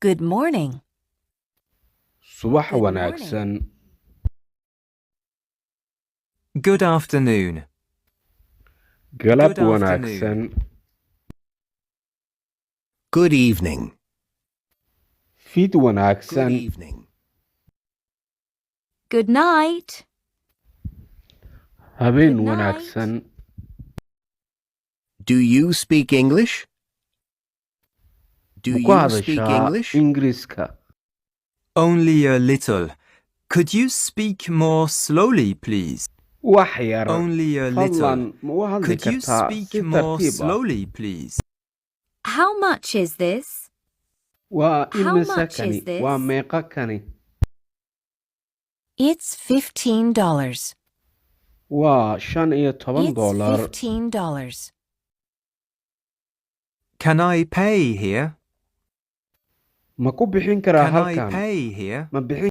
Good morning. subax Good wanaagsan. Good afternoon. galab Good afternoon. wanaagsan. Good evening. fiid Good wanaagsan. evening. Good night. habeen Good night. wanaagsan. Do you speak English? Do ma ku you speak hadashaa English? Ingiriiska? Only a little. Could you speak more slowly, please? wax yar. Only a little. fadlan ma u hadli Could you kartaa speak si more tartiib ah? slowly, please? How much is this? waa How imise much kani? is this? waa meeqa kani? It's $15. waa $15. It's $15. Can I pay here? ma ku bixin karaa Can I halkan? pay here? ma bixin